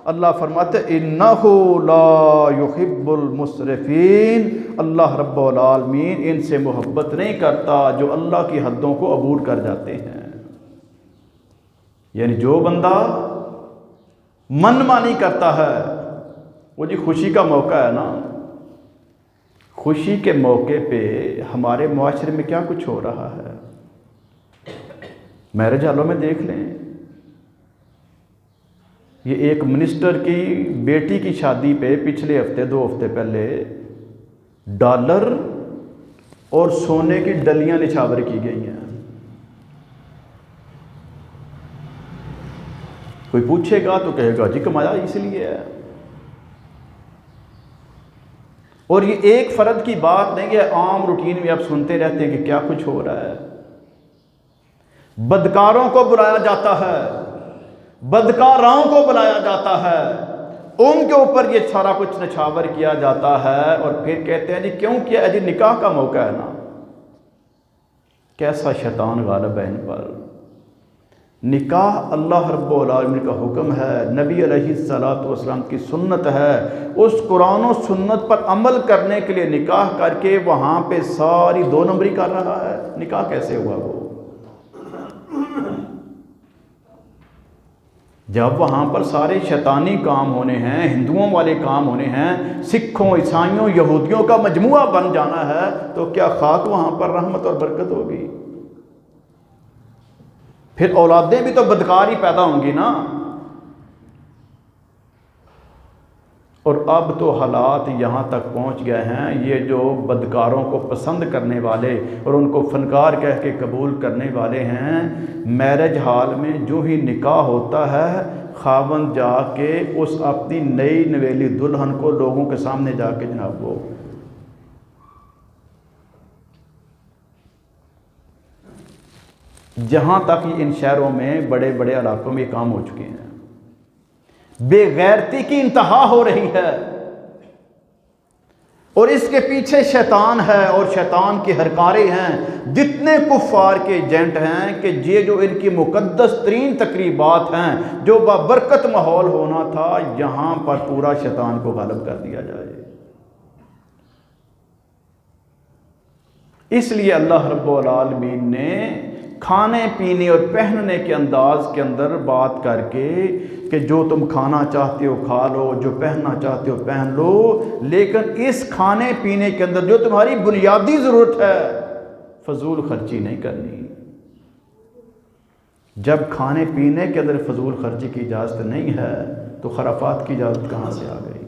اللہ فرماتے انہ لا یحب المسرفین، اللہ رب العالمین ان سے محبت نہیں کرتا جو اللہ کی حدوں کو عبور کر جاتے ہیں۔ یعنی جو بندہ من مانی کرتا ہے، وہ جی خوشی کا موقع ہے نا، خوشی کے موقع پہ ہمارے معاشرے میں کیا کچھ ہو رہا ہے، میرج ہالوں میں دیکھ لیں۔ یہ ایک منسٹر کی بیٹی کی شادی پہ پچھلے ہفتے 2 ہفتے پہلے ڈالر اور سونے کی ڈلیاں نچھاور کی گئی ہیں۔ کوئی پوچھے گا تو کہے گا جی کمایا اس لیے ہے۔ اور یہ ایک فرد کی بات نہیں ہے، عام روٹین میں آپ سنتے رہتے ہیں کہ کیا کچھ ہو رہا ہے۔ بدکاروں کو بلایا جاتا ہے، بدکاراؤں کو بلایا جاتا ہے، ان کے اوپر یہ سارا کچھ نچھاور کیا جاتا ہے، اور پھر کہتے ہیں جی کیوں کیا ہے؟ جی نکاح کا موقع ہے نا۔ کیسا شیطان غالب ہے ان پر۔ نکاح اللہ رب العالمین کا حکم ہے، نبی علیہ السلام کی سنت ہے، اس قرآن و سنت پر عمل کرنے کے لیے نکاح کر کے وہاں پہ ساری 2 نمبری کر رہا ہے۔ نکاح کیسے ہوا وہ؟ جب وہاں پر سارے شیطانی کام ہونے ہیں، ہندوؤں والے کام ہونے ہیں، سکھوں، عیسائیوں، یہودیوں کا مجموعہ بن جانا ہے، تو کیا خاک وہاں پر رحمت اور برکت ہوگی؟ پھر اولادیں بھی تو بدکار ہی پیدا ہوں گی نا۔ اور اب تو حالات یہاں تک پہنچ گئے ہیں، یہ جو بدکاروں کو پسند کرنے والے اور ان کو فنکار کہہ کے قبول کرنے والے ہیں، میرج ہال میں جو ہی نکاح ہوتا ہے، خاوند جا کے اس اپنی نئی نویلی دلہن کو لوگوں کے سامنے جا کے جناب وہ جہاں تک ان شہروں میں بڑے بڑے علاقوں میں یہ کام ہو چکے ہیں، بے غیرتی کی انتہا ہو رہی ہے، اور اس کے پیچھے شیطان ہے اور شیطان کے ہرکارے ہیں، جتنے کفار کے ایجنٹ ہیں کہ یہ جو ان کی مقدس ترین تقریبات ہیں، جو بابرکت ماحول ہونا تھا، یہاں پر پورا شیطان کو غالب کر دیا جائے۔ اس لیے اللہ رب العالمین نے کھانے پینے اور پہننے کے انداز کے اندر بات کر کے کہ جو تم کھانا چاہتے ہو کھا لو، جو پہننا چاہتے ہو پہن لو، لیکن اس کھانے پینے کے اندر جو تمہاری بنیادی ضرورت ہے فضول خرچی نہیں کرنی۔ جب کھانے پینے کے اندر فضول خرچی کی اجازت نہیں ہے تو خرافات کی اجازت کہاں سے آ گئی؟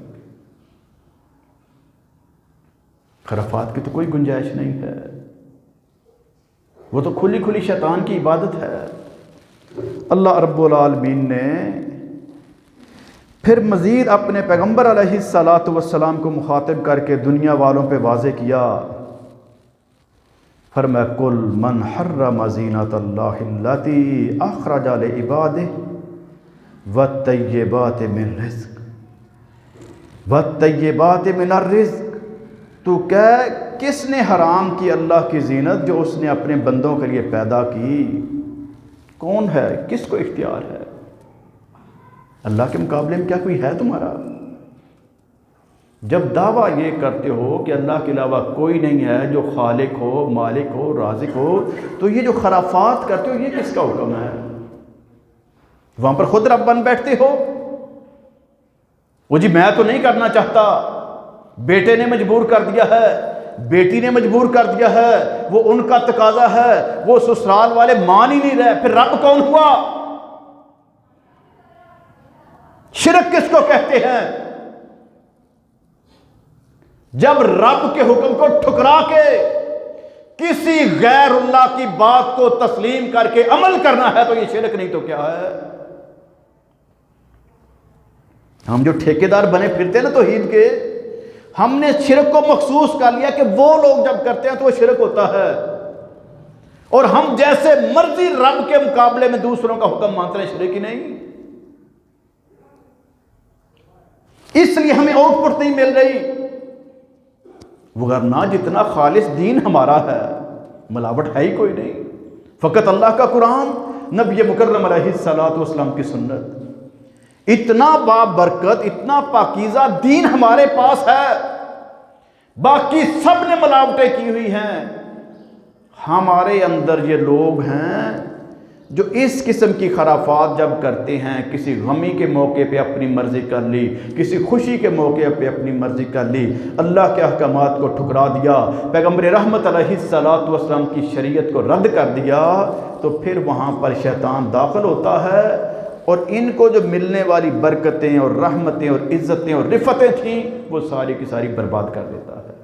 خرافات کی تو کوئی گنجائش نہیں ہے، وہ تو کھلی کھلی شیطان کی عبادت ہے۔ اللہ رب العالمین نے پھر مزید اپنے پیغمبر علیہ السلام کو مخاطب کر کے دنیا والوں پہ واضح کیا، فرمایا قل من حرم زینۃ اللہ التی اخرج لعبادہ والطیبات من رزق والطیبات من الرزق، تو کہہ کس نے حرام کی اللہ کی زینت جو اس نے اپنے بندوں کے لیے پیدا کی؟ کون ہے؟ کس کو اختیار ہے؟ اللہ کے مقابلے میں کیا کوئی ہے تمہارا؟ جب دعویٰ یہ کرتے ہو کہ اللہ کے علاوہ کوئی نہیں ہے جو خالق ہو، مالک ہو، رازق ہو، تو یہ جو خرافات کرتے ہو یہ کس کا حکم ہے؟ وہاں پر خود رب بن بیٹھتے ہو۔ وہ جی میں تو نہیں کرنا چاہتا، بیٹے نے مجبور کر دیا ہے، بیٹی نے مجبور کر دیا ہے، وہ ان کا تقاضا ہے، وہ سسرال والے مان ہی نہیں رہے، پھر رب کون ہوا؟ شرک کس کو کہتے ہیں؟ جب رب کے حکم کو ٹھکرا کے کسی غیر اللہ کی بات کو تسلیم کر کے عمل کرنا ہے تو یہ شرک نہیں تو کیا ہے؟ ہم جو ٹھیکیدار بنے پھرتے ہیں نا توحید کے، ہم نے شرک کو مخصوص کر لیا کہ وہ لوگ جب کرتے ہیں تو وہ شرک ہوتا ہے، اور ہم جیسے مرضی رب کے مقابلے میں دوسروں کا حکم مانتے ہیں، شرک ہی نہیں۔ اس لیے ہمیں آؤٹ پٹ نہیں مل رہی، ورنہ جتنا خالص دین ہمارا ہے ملاوٹ ہے ہی کوئی نہیں، فقط اللہ کا قرآن، نبی مکرم علیہ السلام کی سنت، اتنا بابرکت اتنا پاکیزہ دین ہمارے پاس ہے، باقی سب نے ملاوٹیں کی ہوئی ہیں، ہمارے اندر یہ لوگ ہیں جو اس قسم کی خرافات جب کرتے ہیں، کسی غمی کے موقع پہ اپنی مرضی کر لی، کسی خوشی کے موقع پہ اپنی مرضی کر لی، اللہ کے احکامات کو ٹھکرا دیا، پیغمبر رحمت علیہ السلام کی شریعت کو رد کر دیا، تو پھر وہاں پر شیطان داخل ہوتا ہے اور ان کو جو ملنے والی برکتیں اور رحمتیں اور عزتیں اور رفتیں تھیں وہ ساری کی ساری برباد کر دیتا ہے۔